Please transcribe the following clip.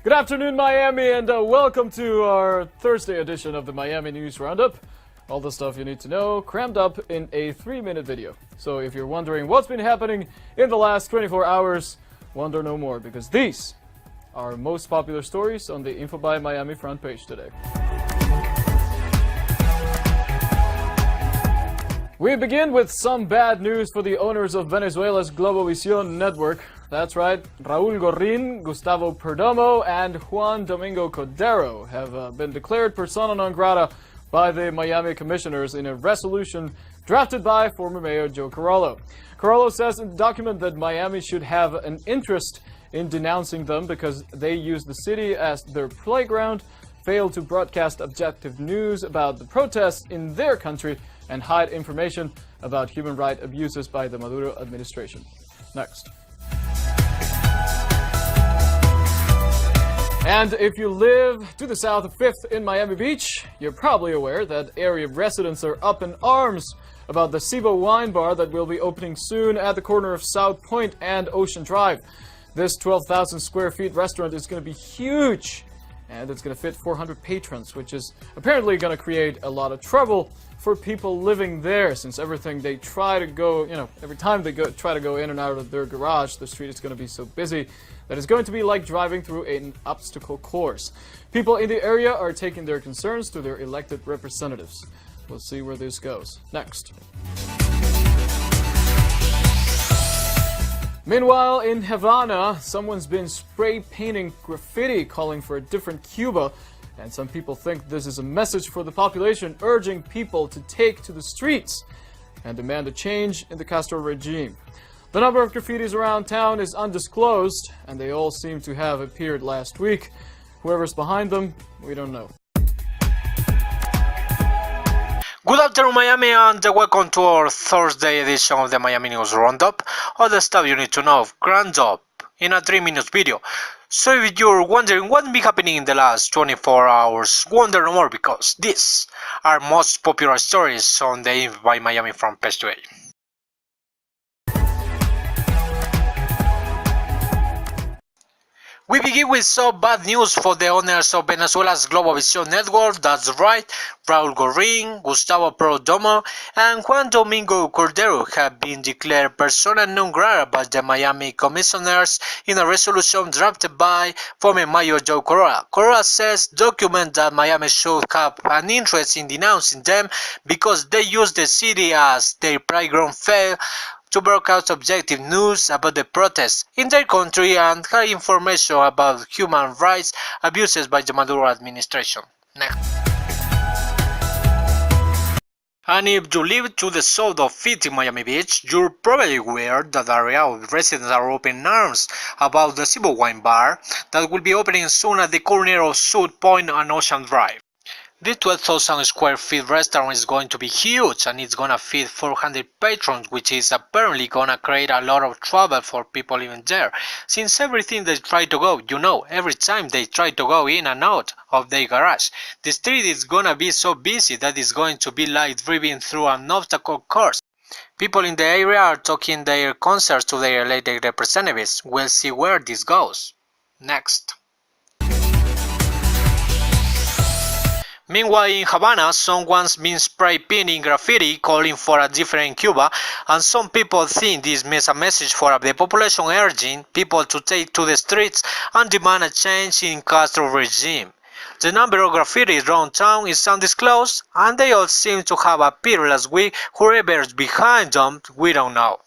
Good afternoon, Miami, and welcome to our Thursday edition of the Miami News Roundup. All the stuff you need to know crammed up in a 3-minute video. So if you're wondering what's been happening in the last 24 hours, wonder no more, because these are our most popular stories on the InfoBay Miami front page today. We begin with some bad news for the owners of Venezuela's Globovisión network. That's right, Raúl Gorrín, Gustavo Perdomo, and Juan Domingo Cordero have been declared persona non grata by the Miami commissioners in a resolution drafted by former Mayor Joe Corralo. Corralo says in the document that Miami should have an interest in denouncing them because they use the city as their playground, fail to broadcast objective news about the protests in their country, and hide information about human rights abuses by the Maduro administration. Next. And if you live to the south of 5th in Miami Beach, you're probably aware that area residents are up in arms about the Cibo Wine Bar that will be opening soon at the corner of South Point and Ocean Drive. This 12,000 square feet restaurant is going to be huge, and it's going to fit 400 patrons, which is apparently going to create a lot of trouble for people living there, since everything they try to go, every time they try to go in and out of their garage, the street is going to be so busy that it's going to be like driving through an obstacle course. People in the area are taking their concerns to their elected representatives. We'll see where this goes. Next. Meanwhile, in Havana, someone's been spray painting graffiti calling for a different Cuba, and some people think this is a message for the population urging people to take to the streets and demand a change in the Castro regime. The number of graffitis around town is undisclosed, and they all seem to have appeared last week. Whoever's behind them, we don't know. Good afternoon, Miami, and welcome to our Thursday edition of the Miami News Roundup. All the stuff you need to know, crammed up in a 3-minute video. So if you're wondering what's been happening in the last 24 hours, wonder no more, because these are most popular stories on the InfoBay Miami front page today. We begin with some bad news for the owners of Venezuela's Globovisión network. That's right, Raúl Gorrín, Gustavo Perdomo, and Juan Domingo Cordero have been declared persona non grata by the Miami commissioners in a resolution drafted by former Mayor Joe Corralo. Corralo says document that Miami should have an interest in denouncing them because they use the city as their playground, fail to broadcast objective news about the protests in their country and hide information about human rights abuses by the Maduro administration. Next. And if you live to the south of 5th in Miami Beach, you're probably aware that the area of residents are open arms about the Cibo Wine Bar that will be opening soon at the corner of South Point and Ocean Drive. This 12,000 square feet restaurant is going to be huge, and it's gonna feed 400 patrons, which is apparently gonna create a lot of trouble for people living there, since everything they try to go, every time they try to go in and out of their garage, the street is gonna be so busy that it's going to be like driving through an obstacle course. People in the area are taking their concerns to their elected representatives. We'll see where this goes. Next. Meanwhile, in Havana, someone's been spray painting graffiti calling for a different Cuba, and some people think this means a message for the population urging people to take to the streets and demand a change in Castro regime. The number of graffiti around town is undisclosed, and they all seem to have appeared last week. Whoever's behind them, we don't know.